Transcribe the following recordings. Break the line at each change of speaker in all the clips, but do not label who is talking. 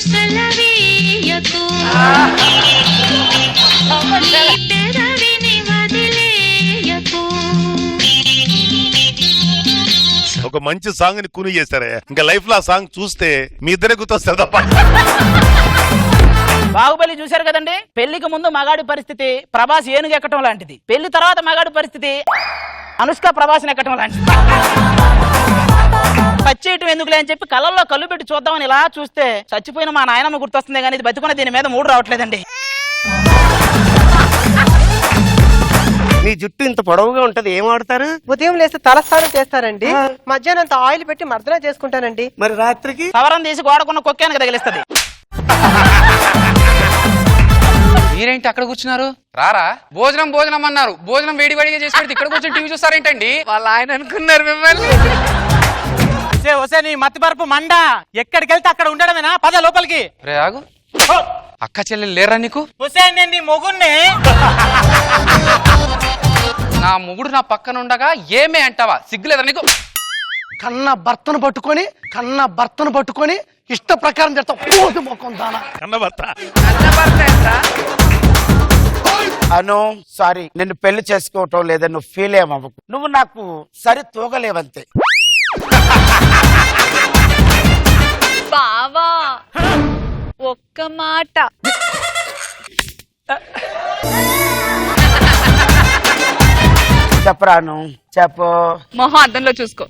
సెలవీయకు పెదవిని వదిలేయకు.
ఒక మంచి సాంగ్ ని కూని చేశారే, ఇంకా లైఫ్ లో ఆ సాంగ్ చూస్తే మీ ఇద్దరే గుర్తొస్తారు తప్ప.
బాహుబలి చూశారు కదండి, పెళ్లికి ముందు మగాడి పరిస్థితి ప్రభాస్ ఏనుగు ఎక్కటం లాంటిది, పెళ్లి తర్వాత మగాడి పరిస్థితి అనుష్క ప్రభాస్ని ఎక్కటం లాంటిది. పచ్చేయటం ఎందుకులే అని చెప్పి కళ్ళల్లో కళ్ళు పెట్టి చూద్దామని ఇలా చూస్తే చచ్చిపోయిన మా నాయనమ్మ గుర్తొస్తుంది కానీ ఇది బతుకున్న దీని మీద మూడు రావట్లేదండి.
మీ జుట్టు ఇంత పొడవుగా ఉంటది, ఏం వాడతారు?
ఉదయం లేస్తే తలస్నానం చేస్తారండి, మధ్యాహ్నం అంత ఆయిల్ పెట్టి మర్దన చేసుకుంటానండి.
మరి రాత్రికి
సవరం తీసి గోడకున్న కుక్కానికి తగిలిస్తుంది.
మీరేంటి అక్కడ కూర్చున్నారు? రారా భోజనం భోజనం అన్నారు, భోజనం వేడి వేడిగా చేసి పెడితే ఇక్కడ కూర్చొని టీవీ చూస్తారేంటండి? వాళ్ళ ఆయన అనుకున్నారు మిమ్మల్ని.
నీ మతి పరుపు మండ, ఎక్కడికి వెళ్తే అక్కడ ఉండడమేనా? పద లోపలికి.
రే ఆగు, అక్క చెల్లెలు లేరా నీకు?
నేను నీ మొగుణ్ణి.
నా మొగుడు నా పక్కన ఉండగా ఏమే అంటావా? సిగ్గులేదా నీకు?
కన్న భర్తను పట్టుకొని ఇష్ట ప్రకారం చేస్తావు మొక్కం దానా.
అను సారీ, నిన్ను పెళ్లి చేసుకోవటం లేదా నువ్వు ఫీల్ ఏమవ్వకు, నువ్వు నాకు సరి తూగలేవంతే.
బావా ఒక్క మాట.
చెప్పరాను, చెప్పు.
మొహం అద్దంలో చూసుకో.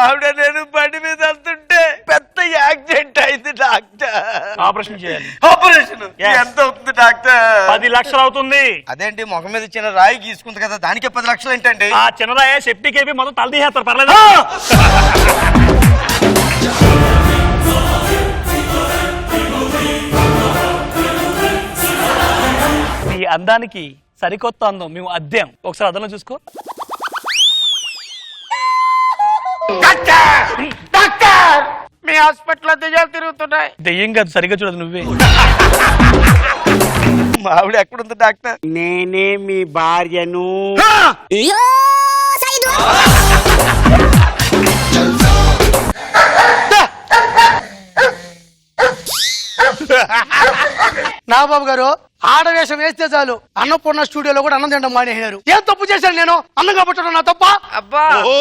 ఆవిడ నేను బండి మీద వెళ్తుంటే పెద్ద యాక్సిడెంట్ అయింది డాక్టర్.
ఆపరేషన్ చేయాలి.
ఆపరేషన్ ఎంత అవుతుంది డాక్టర్?
10 లక్షలు అవుతుంది.
అదేంటి ముఖం మీద చిన్న రాయి గీసుకుంది కదా, దానికే 10 లక్షలు ఏంటండి?
ఆ చిన్నరాయ సెప్టికేపి మొత్తం తల తీసేస్తారు, పర్లేదు. నీ అందానికి సరికొత్త అందం మేము అద్దెం, ఒకసారి అద్దంలో చూసుకో.
డాక్టర్ మీ హాస్పిటల్లో దెయ్యాలు తిరుగుతున్నాయి.
దెయ్యం కాదు, సరిగ్గా చూడదు నువ్వే.
మా ఆవిడ ఎక్కడుంది డాక్టర్? నేనే మీ భార్యను.
నాగబాబు గారు ఆడవేషం వేస్తే చాలు అన్నపూర్ణ స్టూడియోలో కూడా అన్నం తినడం మానేశారు. ఏం తప్పు చేశాను నేను? అన్నంగా పుట్టడం నా తప్ప?
అబ్బా
ఓ